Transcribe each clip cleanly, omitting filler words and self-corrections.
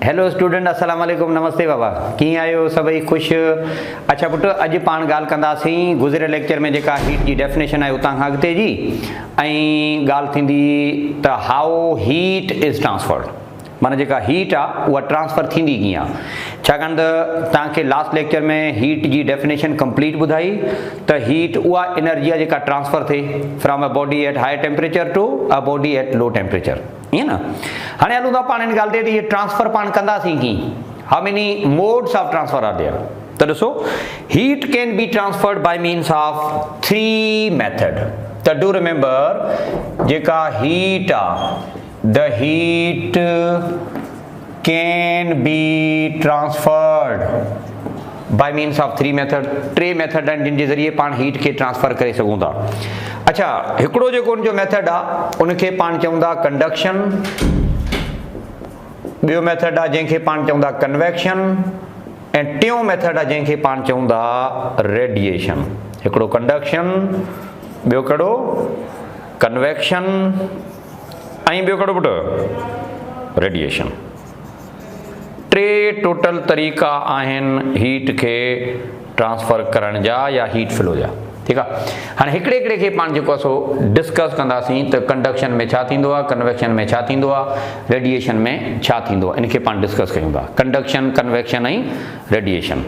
Hello student, अस्सलाम वालेकुम, नमस्ते बाबा, कीअं आहियो? सभई ख़ुशि? अच्छा पुट, अॼु पाण ॻाल्हि कंदासीं गुज़िरियल लेक्चर में जेका हीट जी डेफिनेशन आहे उतां खां अॻिते जी, ऐं ॻाल्हि थींदी त हाउ हीट इज़ ट्रांसफर्ड, माना जेका हीट आहे उहा ट्रांसफर थींदी कीअं आहे। छाकाणि त तव्हांखे लास्ट लेक्चर में हीट जी डेफिनेशन कंप्लीट ॿुधाई त हीट उहा एनर्जी आहे जेका ट्रांसफर थिए from a body at high temperature to a body at low temperature, ईअं न। हाणे हलूं था पाण हिन ॻाल्हि ते, ये ट्रांसफर पाण कंदासीं कीअं, how many modes of transfer are there. त ॾिसो, heat can be transferred by means of 3 method. त डू रिमेंबर, जेका हीट आहे, the heat can be transferred by means of 3 method। 3 method आहिनि जिन जे ज़रिए पाण हीट खे ट्रांसफर करे सघूं था। अच्छा, हिकिड़ो जेको उनजो मेथड आहे उनखे पाण चऊं था कंडक्शन, ॿियो मेथड आहे जंहिंखे पाण चऊं था कन्वेक्शन, ऐं टियों मेथड आहे जंहिंखे पाण चऊं था रेडिएशन। हिकिड़ो कंडक्शन, ॿियो कहिड़ो कन्वेक्शन, ऐं ॿियो कहिड़ो पुटु रेडिएशन। 3 टोटल तरीक़ा आहिनि हीट खे ट्रांसफर करण जा या हीट फ्लो जा। ठीकु आहे, हाणे हिकिड़े हिकिड़े खे पाण जेको आहे सो डिस्कस कंदासीं त कंडक्शन में छा थींदो आहे, कन्वेक्शन में छा थींदो आहे, रेडिएशन में छा थींदो आहे, इनखे पाण डिस्कस कयूं था, कंडक्शन, कन्वेक्शन ऐं रेडिएशन।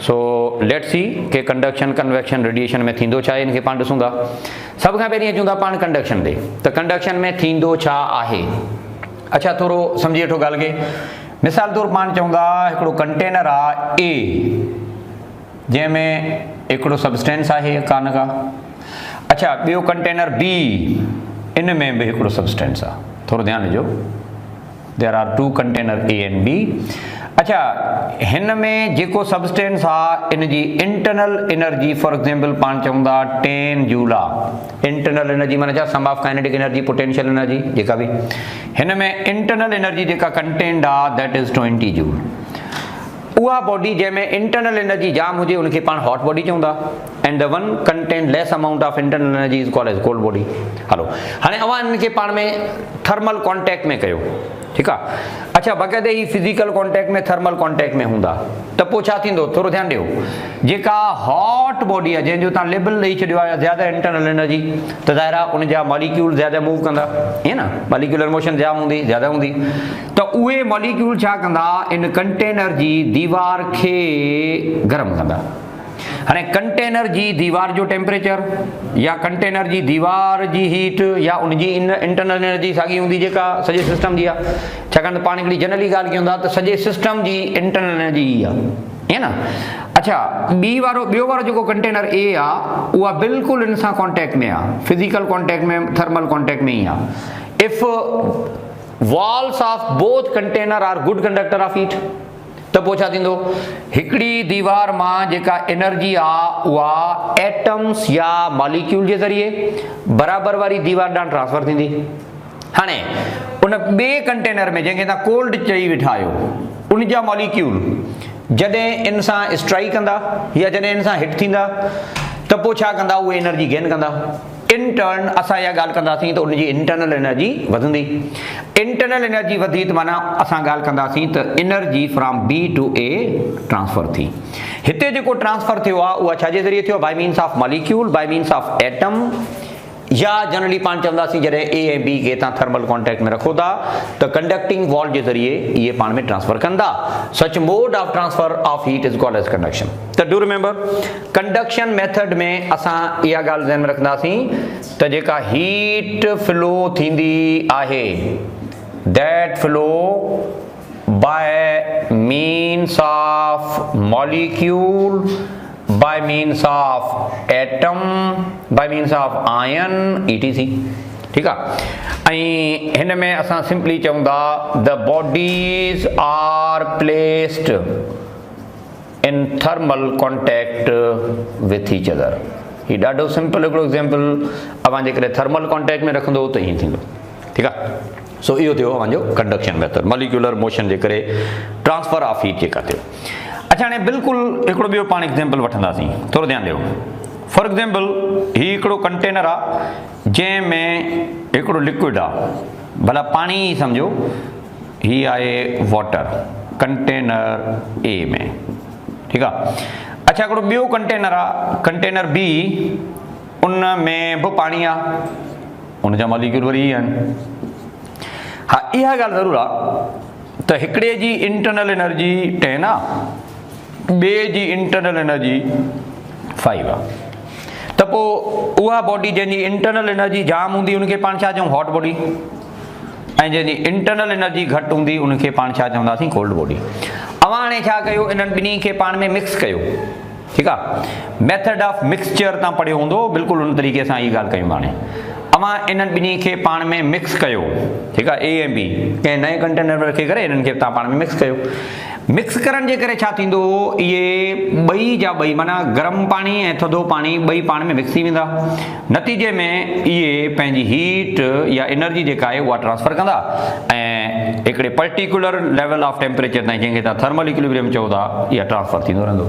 सो लेट्स सी के कंडक्शन, कन्वेक्शन, रेडिएशन में थींदो छा आहे, इनखे पाण ॾिसूं था। सभ खां पहिरीं अचूं था पाण कंडक्शन ते। त कंडक्शन में थींदो छा आहे? अच्छा, थोरो सम्झी वठो ॻाल्हि खे। मिसाल तौरु पाण चऊं था हिकिड़ो कंटेनर आहे ए, जंहिंमें हिकिड़ो सबस्टेंस आहे कान का। अच्छा, ॿियो कंटेनर बी, इन में बि हिकिड़ो सबस्टेंस आहे। थोरो ध्यानु ॾिजो, there are 2 container A and B. अच्छा, हिन में जेको सबस्टेंस आहे इन जी इंटरनल एनर्जी फॉर एग्जांपल पाण चऊं था 10 जूल आहे। इंटरनल एनर्जी माना छा, sum of kinetic energy, potential energy, जेका बि हिन में इंटरनल एनर्जी जेका कंटेंट आहे दैट इज़ 20 जूल। उहा बॉडी जंहिंमें इंटरनल एनर्जी जाम हुजे उनखे पाण हॉट बॉडी चऊं था, and the one content less amount of internal energy is called as cold body. हलो, हाणे अवां इनखे पाण में थर्मल कॉन्टेक्ट में कयो, ठीकु आहे। अच्छा, बक़ैदे ही फिज़िकल कॉन्टेक्ट में, थर्मल कॉन्टेक्ट में हूंदा त पोइ छा थींदो, थोरो ध्यानु ॾियो। जेका हॉट बॉडी आहे, जंहिंजो तव्हां लेबल ॾेई छॾियो आहे ज़्यादा इंटरनल एनर्जी, त ज़ाहिर आहे उन जा मॉलिक्यूल ज़्यादा मूव कंदा, ईअं न, मॉलिक्यूलर मोशन जाम हूंदी, ज़्यादा हूंदी। त उहे मॉलिक्यूल छा कंदा, इन कंटेनर जी दीवार खे गरम कंदा। हाणे कंटेनर जी दीवार जो टेम्परेचर या कंटेनर जी दीवार जी हीट या उनजी इंटरनल एनर्जी साॻी हूंदी जेका सॼे सिस्टम जी आहे। छाकाणि त पाण हिकिड़ी जनरली ॻाल्हि कयूं था त सॼे सिस्टम जी इंटरनल एनर्जी ई आहे, ईअं न। अच्छा, ॿियो वारो जेको कंटेनर ए आहे उहा बिल्कुलु इन सां कॉन्टेक्ट में आहे, फिज़िकल कॉन्टेक्ट में, थर्मल कॉन्टेक्ट में ई आहे। If walls of both container are good conductor of heat, त पोइ छा थींदो, हिकिड़ी दीवार मां जेका एनर्जी आहे उहा एटम्स या मॉलिक्यूल जे ज़रिए बराबरि वारी दीवार ॾांहुं ट्रांसफर थींदी। हाणे उन ॿिए कंटेनर में जंहिंखे तव्हां कोल्ड चई वेठा आहियो, उन जा मॉलिक्यूल जॾहिं इन सां स्ट्राइक कंदा या जॾहिं इन सां हिट थींदा त पोइ छा कंदा, उहे एनर्जी गेन कंदा। इन टर्न असां इहा ॻाल्हि कंदासीं त उनजी इंटरनल एनर्जी वधंदी। इंटरनल एनर्जी वधी त माना असां ॻाल्हि कंदासीं त energy from B to A transfer थी। हिते जेको ट्रांसफर थियो आहे उहा छाजे ज़रिए थियो, bye means of molecule, bye means of atom, या जनरली पाण चवंदासीं जॾहिं ए ऐं बी खे तव्हां थर्मल कॉन्टेक्ट में रखो था त कंडक्टिंग वॉल जे ज़रिए इहे पाण में ट्रांसफर कंदा। Such mode of transfer of heat is called as conduction. त डू रिमेंबर, कंडक्शन मेथड में असां इहा ॻाल्हि ध्यान में रखंदासीं त जेका हीट फ्लो थींदी आहे that flow bye means of molecule, by means of atom, by means of ion, etc. ठीक है। ऐं हिन में असां सिंपली चऊं था the bodies are placed in thermal contact with each other। ही ॾाढो सिंपल हिकिड़ो एग्जाम्पल अवां जेकॾहिं थर्मल कॉन्टेक्ट में रखंदो त ईअं थींदो, ठीकु आहे। सो इहो थियो अवांजो कंडक्शन मेथड, मॉलिक्यूलर मोशन जे करे ट्रांसफर ऑफ हीट जेका थियो। अच्छा, हाणे बिल्कुलु हिकिड़ो ॿियो पाण एग्जाम्पल वठंदासीं, थोरो ध्यानु ॾियो। फॉर एग्जाम्पल, ही हिकिड़ो कंटेनर आहे जंहिंमें हिकिड़ो लिक्विड आहे, भला पाणी ई सम्झो, ही आहे वाटर, कंटेनर ए में, ठीक है। अच्छा हिकिड़ो ॿियो कंटेनर आहे, कंटेनर बी, उन में बि पाणी आहे, उन जा मॉलिक्यूल वरी आहिनि। हा इहा ॻाल्हि ज़रूरु आहे त हिकिड़े जी इंटरनल एनर्जी 10 आहे, ॿिए जी इंटरनल एनर्जी 5 आहे, त पोइ उहा बॉडी जंहिंजी इंटरनल एनर्जी जाम हूंदी उनखे पाण छा चऊं, हॉट बॉडी, ऐं जंहिंजी इंटरनल एनर्जी घटि हूंदी उनखे पाण छा चवंदासीं, कोल्ड बॉडी। अवां हाणे छा कयो, इन्हनि ॿिन्ही खे पाण में मिक्स कयो, ठीकु आहे। मेथड ऑफ मिक्सचर तव्हां पढ़ियो हूंदो, बिल्कुलु उन तरीक़े सां ई ॻाल्हि कयूं हाणे। अवां इन्हनि ॿिन्ही खे पाण में मिक्स कयो, ठीकु आहे, ए ऐं बी कंहिं नए कंटेनर में रखी करे इन्हनि खे तव्हां पाण में मिक्स कयो। मिक्स करण जे करे छा थींदो, इहे ॿई जा ॿई माना गरम पाणी ऐं थधो पाणी ॿई पाण में मिक्स थी वेंदा। नतीजे में इहे पंहिंजी हीट या एनर्जी जेका आहे उहा ट्रांसफर कंदा ऐं हिकिड़े पर्टिकुलर लेवल ऑफ टेम्परेचर ताईं, जंहिंखे तव्हां थर्मल इक्विलिब्रियम चओ था, इहा ट्रांसफर थींदो रहंदो।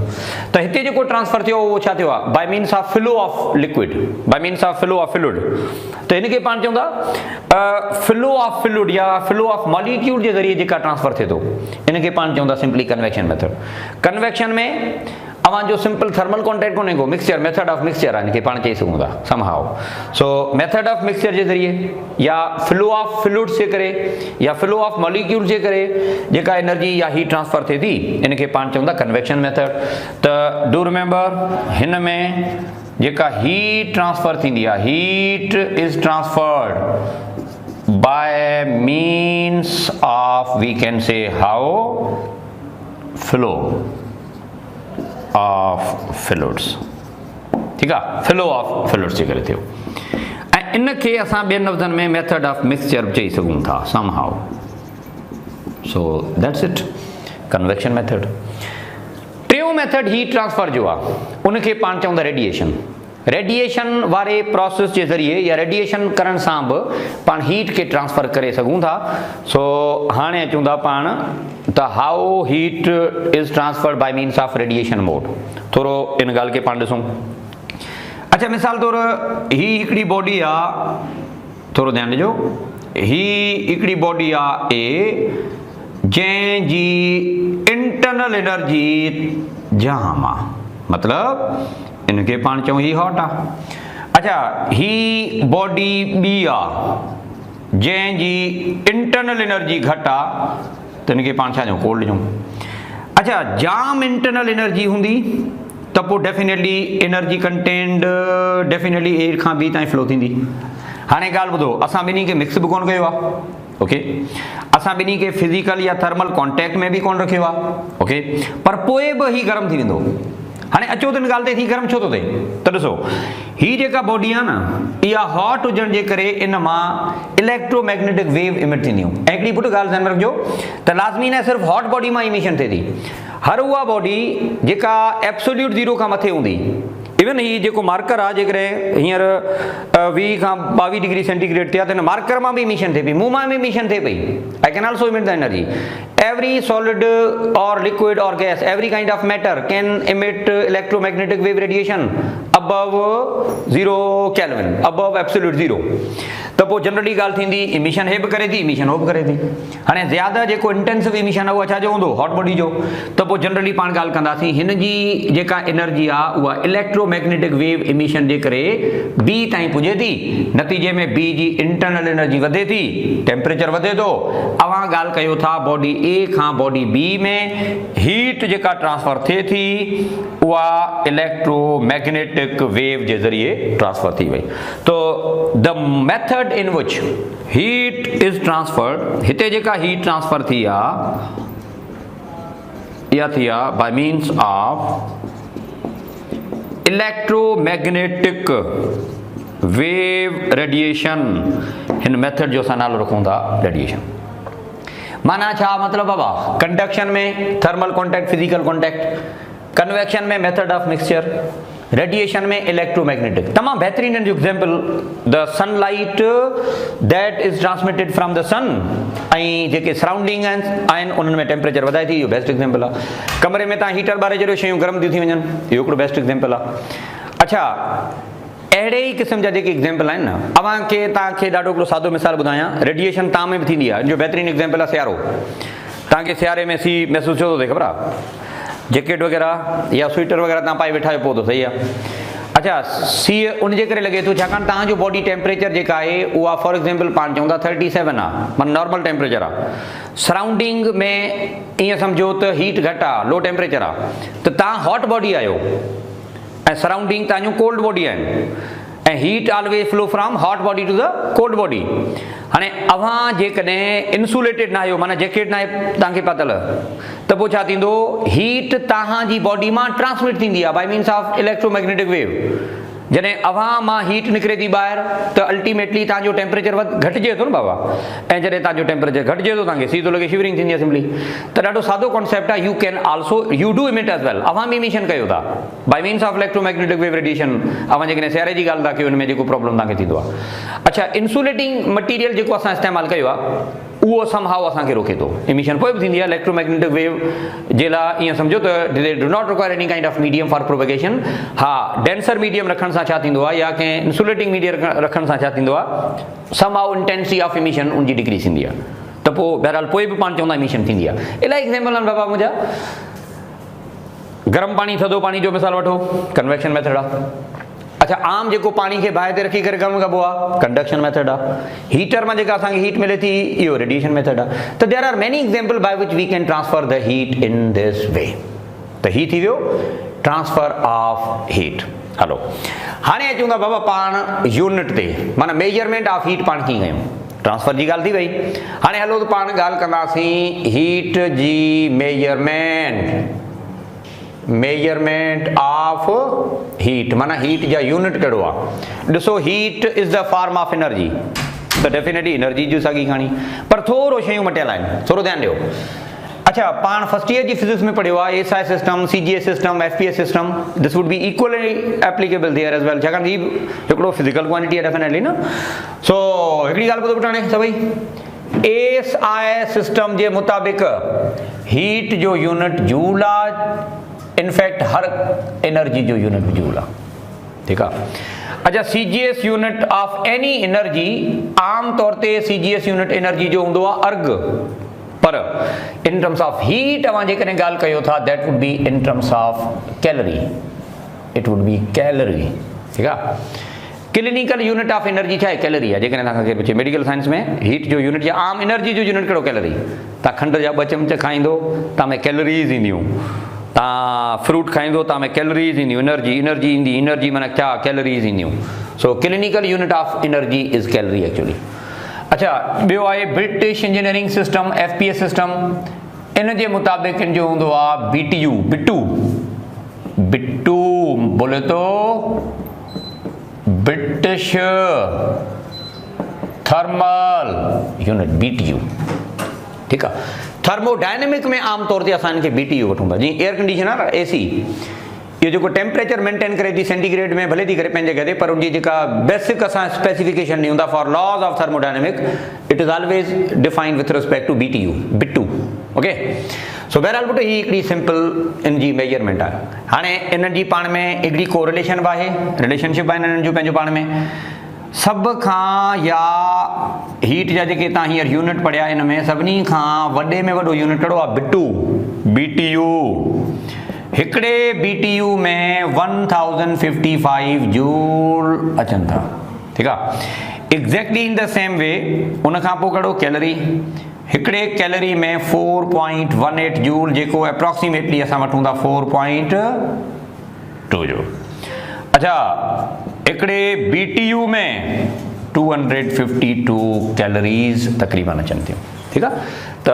त हिते जेको ट्रांसफर थियो उहो छा थियो आहे, bye means of flow of liquid, bye means of flow of fluid. त हिनखे पाण चऊं था फ्लो ऑफ फ्लूइड या फ्लो ऑफ मॉलिक्यूल जे ज़रिए जेका ट्रांसफर थिए थो, इनखे पाण चऊं था सिंपली कन्वेक्शन मेथड। कन्वेक्शन में अवां जो सिंपल थर्मल कॉन्टैक्ट कोन्हे को, मिक्सचर, मेथड ऑफ मिक्सचर आहे, इनखे पाण चई सघूं था somehow. So method of mixture जे ज़रिए या फ्लो ऑफ फ्लूइड्स जे करे या फ्लो ऑफ मॉलिक्यूल जे करे जेका एनर्जी या हीट ट्रांसफर थिए थी, इनखे पाण चऊं था कन्वेक्शन मेथड। त डू रिमेंबर, हिन में जेका हीट ट्रांसफर थींदी आहे, heat is transferred by means of, we can say how, flow of fluids, ठीक है, फ्लो ऑफ फ्लूइड्स जे करे थियो। ऐं इनखे असां ॿियनि लफ़्ज़नि में मेथड ऑफ मिक्सचर चई सघूं था somehow। So that's it, convection method. टियों मेथड हीट ट्रांसफर जो आहे, उनखे पाण चऊं था रेडिएशन। रेडिएशन वारे प्रोसेस जे ज़रिए या रेडिएशन करण सां बि पाण हीट खे ट्रांसफर करे सघूं था। सो हाणे अचूं था पाण त how heat is transferred by means of radiation mode. थोरो इन ॻाल्हि खे पाण ॾिसूं। अच्छा मिसाल तौर ही हिकिड़ी बॉडी आहे, थोरो ध्यानु ॾिजो, ही हिकिड़ी बॉडी आहे ए, जंहिंजी इंटरनल एनर्जी जाम आहे, मतिलबु इनके पाण चऊं ही हॉट आहे। अच्छा ही बॉडी बी आहे, जंहिंजी इंटरनल एनर्जी घटि आहे, त इनके पाण छा चऊं, कोल्ड चऊं। अच्छा जाम इंटरनल एनर्जी हूंदी त पोइ डेफिनेटली एनर्जी कंटेंट डेफिनेटली ए खां बी ताईं फ्लो थींदी। हाणे ॻाल्हि ॿुधो, असां ॿिन्ही खे मिक्स बि कोन कयो आहे, ओके, असां ॿिन्ही खे फिज़िकल या थर्मल कॉन्टैक्ट में बि कोन रखियो आहे, ओके, पर पोइ बि ही गरम थी वेंदो। हाणे अचो त हिन ॻाल्हि ते ही गरम छो थो थिए, त ॾिसो ही जेका बॉडी आहे न, इहा हॉट हुजण जे करे इन मां इलेक्ट्रोमैग्नेटिक वेव इमिट थींदियूं। ऐं हिकिड़ी पुट ॻाल्हि ध्यानु रखिजो त लाज़मी न सिर्फ़ु हॉट बॉडी मां इमिशन थिए थी, हर उहा बॉडी जेका एब्सोल्यूट ज़ीरो खां मथे हूंदी, इवन ही जेको मार्कर आहे, जेकॾहिं हींअर 20 खां 22 डिग्री सेंटीग्रेड थिया त हिन मार्कर मां बि इमिशन थिए पई, मूं मां बि इमिशन थिए पई। I can also emit the energy. Every solid or liquid or gas, every kind of matter can emit electromagnetic wave radiation above 0 Kelvin, above absolute zero। त पोइ जनरली ॻाल्हि थींदी इमिशन हे बि करे थी, इमिशन हो बि करे थी। हाणे ज़्यादा जेको इंटेंसिव इमिशन आहे उहा छाजो हूंदो, हॉट बॉडी जो। त पोइ जनरली पाण ॻाल्हि कंदासीं हिन जी जेका एनर्जी आहे उहा इलेक्ट्रोमैग्नेटिक वेव इमिशन जे करे बी ताईं पुॼे थी। नतीजे में बी जी इंटरनल एनर्जी वधे थी, टेम्परेचर वधे थो। अवां ॻाल्हि कयो था बॉडी ए खां बॉडी बी में हीट जेका ट्रांसफर थिए थी उहा इलेक्ट्रोमैग्नेटिक वेव जे ज़रिए ट्रांसफर थी वई। तो the method in which heat is transferred, हिते जेका हीट ट्रांसफर थी आहे इहा थी आहे by means of electromagnetic wave radiation. हिन मेथड जो असां नालो रखूं था रेडिएशन। माना छा मतिलबु बाबा, कंडक्शन में thermal contact, physical contact, convection में मेथड ऑफ मिक्सचर, रेडिएशन में इलेक्ट्रोमैग्नेटिक। तमाम बेहतरीन जो example the sunlight that is transmitted from the sun ऐं जेके सराउंडिंग आहिनि उन्हनि में टेम्परेचर वधाए थी, इहो बेस्ट एग्जांपल आहे। कमरे में तव्हां हीटर ॿारे छॾियो, शयूं गरम थी वञनि, इहो हिकिड़ो बेस्ट एग्जांपल आहे। अच्छा अहिड़े ई क़िस्म जा जेके एग्जांपल आहिनि न, तव्हांखे ॾाढो हिकिड़ो सादो मिसाल ॿुधायां, रेडिएशन तव्हां में बि थींदी आहे। जो बेहतरीन एग्जांपल आहे सियारो। तव्हांखे सियारे में सी महसूस छो थो थिए ख़बर आहे? जैकेट वग़ैरह या स्वेटर वग़ैरह तव्हां पाए वेठा आहियो पोइ त सही आहे। अच्छा, सी उनजे करे लॻे थो छाकाणि तव्हांजो बॉडी टेम्परेचर जेका आहे उहा फॉर एग्ज़ाम्पल पाण चऊं था 37 आहे, माना नॉर्मल टेम्परेचर आहे। सराउंडिंग में ईअं सम्झो त हीट घटि आहे, लो टेम्परेचर आहे, त तव्हां हॉट बॉडी आहियो ऐं सराउंडिंग तव्हांजूं कोल्ड बॉडी आहिनि ऐं heat always flow from hot body to the cold body. हाणे अव्हां जेकॾहिं इंसुलेटेड न आहियो, माना जैकेट न आहे तव्हांखे पातल, त पोइ छा थींदो, हीट तव्हांजी बॉडी मां ट्रांसमिट थींदी आहे bye means of electromagnetic wave. जॾहिं अव्हां मां हीट निकिरे थी ॿाहिरि त अल्टीमेटली तव्हांजो टेम्परेचर घटिजे थो न बाबा, ऐं जॾहिं तव्हांजो टेम्परेचर घटिजे थो तव्हांखे सीधो लॻे शिवरिंग थींदी आहे सिंपली। त ॾाढो सादो कॉन्सेप्ट आहे, you can also you do emit as well, अव्हां बि इमिशन कयो था bye means of electromagnetic wave radiation. अव्हां जेकॾहिं सियारे जी ॻाल्हि था कयो, हुन में जेको प्रॉब्लम तव्हांखे थींदो आहे। अच्छा, इंसुलेटिंग मटीरियल जेको असां इस्तेमालु कयो आहे उहो समहाउ असांखे रोके थो, इमिशन पोइ बि थींदी आहे इलेक्ट्रोमैग्नेटिक वेव जे लाइ। ईअं सम्झो त they do not require any kind of medium for propagation. हा, डेंसर मीडियम रखण सां छा थींदो आहे या कंहिं इंसुलेटिंग मीडियम रखण सां छा थींदो आहे, समहाउ इंटेंसिटी ऑफ इमिशन उनजी डिक्रीज़ थींदी आहे। त पोइ बहरहाल पोइ बि पाण चवंदा इमिशन थींदी आहे। इलाही एग्ज़ाम्पल आहिनि बाबा मुंहिंजा। गरम पाणी थधो पाणी जो मिसाल वठो, कन्वेक्शन मेथड आहे। अच्छा, आम जेको पाणी खे बाहि ते रखी करे गरम कबो आहे, कंडक्शन मेथड आहे। हीटर मां जेका असांखे हीट मिले थी इहो रेडिएशन मेथड आहे। त there are many example by which we can transfer the heat in this way. त ही थी वियो ट्रांसफर ऑफ हीट। हलो, हाणे अचूं था बाबा पाण यूनिट ते, माना मेजरमेंट ऑफ हीट पाण कीअं कयूं। ट्रांसफर जी ॻाल्हि थी वई। हाणे हलो त पाण ॻाल्हि कंदासीं हीट जी मेजरमेंट ऑफ हीट, माना हीट जा यूनिट कहिड़ो आहे। ॾिसो, heat is the form of energy, त डेफिनेटली एनर्जी जी साॻी कहाणी, पर थोरो शयूं मटियल आहिनि, थोरो ध्यानु ॾियो। अच्छा, पाण फर्स्ट ईयर जी फिजिक्स में पढ़ियो आहे SI system, CGS system, FPS system. This would be equally applicable there as well, छाकाणि ही हिकिड़ो फिजिकल क्वांटिटी आहे डेफिनेटली न। सो हिकिड़ी ॻाल्हि ॿुधो पुटाणे सभई, एसआई सिस्टम जे मुताबिक़ हीट जो यूनिट जूल आहे। इनफैक्ट हर एनर्जी जो यूनिट भी जूल आहे, ठीकु आहे। अच्छा, CGS unit of any energy, आम तौर ते सीजीएस यूनिट एनर्जी जो हूंदो आहे अर्ग, पर इन टर्म्स ऑफ हीट अवां जेकॾहिं ॻाल्हि कयो था that would be in terms of calorie, it would be calorie, ठीकु आहे। क्लिनिकल यूनिट ऑफ एनर्जी छा आहे, कैलोरी आहे। जेकॾहिं तव्हांखे पुछे मेडिकल साइंस में हीट जो यूनिट या आम एनर्जी जो यूनिट कहिड़ो, कैलोरी। तव्हां खंड जा 2 चमच खाईंदो, तव्हां में कैलोरीज़ ईंदियूं। तव्हां फ्रूट खाईंदो, तव्हां में कैलोरीज़ ईंदियूं, एनर्जी ईंदी। एनर्जी माना छा, कैलोरीज़ ईंदियूं। So clinical unit of energy is calorie actually. अच्छा, ॿियो आहे British engineering system, FPS system. इन जे मुताबिक़ इन जो हूंदो आहे बीटीयू, बिट्टू बोले तो ब्रिटिश थर्मल यूनिट, बीटीयू, ठीकु आहे। थर्मोडायनेमिक में आमतौर ते असां इनखे बीटीयू वठूं था। जीअं एयर कंडीशनर आहे न, एसी, इहो जेको टेम्परेचर मेंटेन करे थी सेंटीग्रेड में भले थी करे पंहिंजे जॻह ते, पर उनजी जेका बेसिक असां स्पेसिफिकेशन ॾियूं था for laws of thermodynamic, it is always defined with respect to BTU, बिट्टू, ओके। सो बहरहाल पुट, ही हिकिड़ी सिंपल इन जी मेजरमेंट आहे। हाणे इन्हनि जी पाण में हिकिड़ी कोरिलेशन बि आहे, रिलेशनशिप आहे इन्हनि जो पंहिंजो पाण में। सभ खां या हीट जा जेके तव्हां हींअर यूनिट पढ़िया, इन में सभिनी खां वॾे में वॾो यूनिट कहिड़ो आहे, बिट्टू, बीटीयू। हिकिड़े बीटीयू में 1055 जूल अचनि था, ठीकु आहे। Exactly in the same way उन खां पोइ कहिड़ो, कैलोरी। हिकिड़े कैलोरी में 4.18 जूल, जेको अप्रॉक्सीमेटली असां वठूं था 4.2 जूल। अच्छा, हिकिड़े बीटीयू में 252 कैलोरीज़ तकरीबन अचनि थियूं, ठीकु आहे। त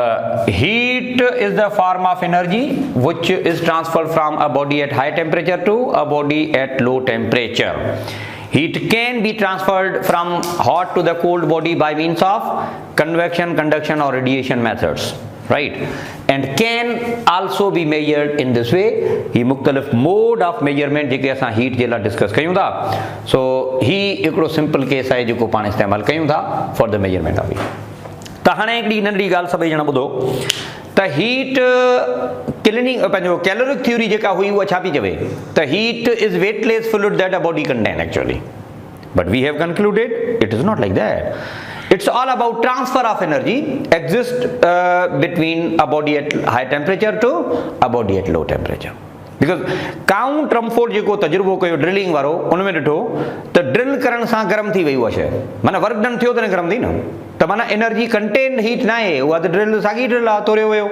heat is the form of energy which is transfer from a body at high temperature to a body at low temperature. Heat can be transferred from hot to the cold body by means of convection, conduction or radiation methods, right? And can also be measured in this way. ही मुख्तलिफ mode of measurement जेके असां heat जे लाइ discuss कयूं था। So ही हिकिड़ो simple case आहे जेको पाण इस्तेमालु कयूं था for the measurement of heat। त हाणे हिकिड़ी नंढड़ी ॻाल्हि सभई ॼणा ॿुधो त हीट पंहिंजो कैलोरिक थ्योरी जेका हुई उहा छा पई चवे त heat is weightless fluid that a body contain actually, but we have concluded it is not like that. It's all about transfer of energy exist between a body at high temperature to a body at low temperature. Because count Rumford जेको तजुर्बो कयो drilling वारो उनमें ॾिठो त drill करण सां गरम थी वई उहा शइ, माना वर्क डन थियो त गरम थी न, त माना एनर्जी कंटेन हीट न आहे, उहा त ड्रिल साॻी ड्रिल आहे, तोड़ियो वियो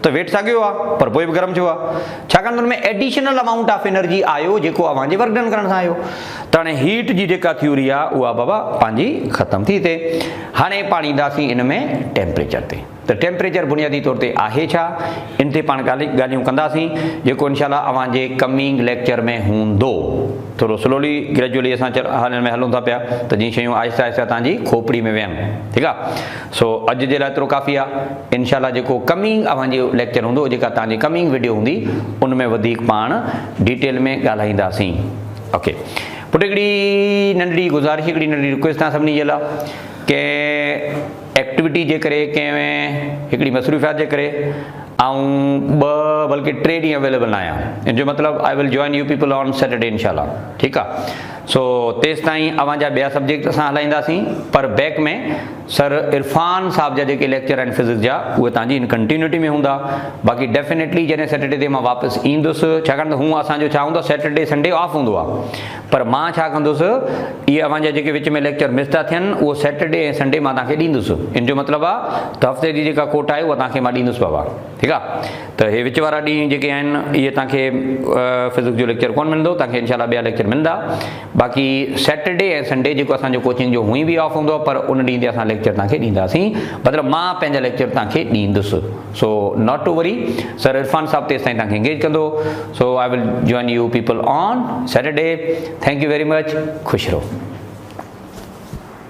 त वेट साॻियो आहे पर पोइ बि गरम थियो आहे, छाकाणि त हुन में एडिशनल अमाउंट ऑफ एनर्जी आयो जेको अव्हांजे वर्क डन करण सां आयो। त हाणे हीट जी जेका थ्योरी आहे उहा बाबा पंहिंजी ख़तम थी थिए। हाणे पाण ईंदासीं इन में टेम्परेचर ते। त टेम्परेचर बुनियादी तौर ते आहे छा, इन ते पाण ॻाल्हियूं कंदासीं जेको इनशाला अव्हांजे कमिंग लेक्चर में हूंदो। थोरो स्लोली ग्रेजुअली असां हाल में हलूं था पिया त जीअं शयूं आहिस्ता आहिस्ता तव्हांजी खोपड़ी में विहनि, ठीकु आहे। सो अॼु जे लाइ एतिरो काफ़ी आहे। इनशाला जेको कमिंग अव्हांजो लेक्चर हूंदो, जेका तव्हांजी कमिंग वीडियो हूंदी, उन में वधीक पाण डिटेल में ॻाल्हाईंदासीं। ओके, पुट हिकिड़ी नंढड़ी गुज़ारिश, हिकिड़ी नंढड़ी रिक्वेस्ट तव्हां सभिनी जे लाइ के एक्टिविटी जे करे, कंहिं हिकिड़ी मसरूफ़ियात जे करे ऐं ॿ बल्कि 3 ॾींहं अवेलेबल न आहियां। इन जो मतिलबु आई will join you people on Saturday इनशाला, ठीकु आहे। सो तेसि ताईं अव्हांजा ॿिया सब्जेक्ट असां हलाईंदासीं, पर बैक में सर इरफान साहब जा जेके लेक्चर आहिनि फिज़िक्स जा उहे तव्हांजी इन कंटिन्यूटी में हूंदा। बाक़ी डेफिनेटली जॾहिं सैटरडे ते मां वापसि ईंदुसि, छाकाणि त हूअं असांजो छा हूंदो, सैटरडे संडे ऑफ हूंदो आहे, पर मां छा कंदुसि, इहे अव्हांजा जेके विच में लेक्चर मिस था थियनि उहो सैटरडे ऐं संडे मां तव्हांखे ॾींदुसि। इन जो मतिलबु आहे त हफ़्ते जी जेका कोट आहे उहा तव्हांखे मां ॾींदुसि बाबा, ठीकु आहे। त हे विच वारा ॾींहं जेके आहिनि इहे तव्हांखे फिज़िक्स जो लेक्चर कोन मिलंदो, तव्हांखे इनशाला ॿिया लेक्चर मिलंदा। बाक़ी सैटरडे ऐं संडे जेको असांजो कोचिंग जो हुई बि ऑफ हूंदो आहे, पर उन ॾींहं ते असां लेक्चर तव्हांखे ॾींदासीं, मतिलबु मां पंहिंजा लेक्चर तव्हांखे ॾींदुसि। So not to worry, sir Irfan sahab तेसि ताईं तव्हांखे एंगेज कंदो। So I will join you people on Saturday. Thank you very much, ख़ुशि रहो।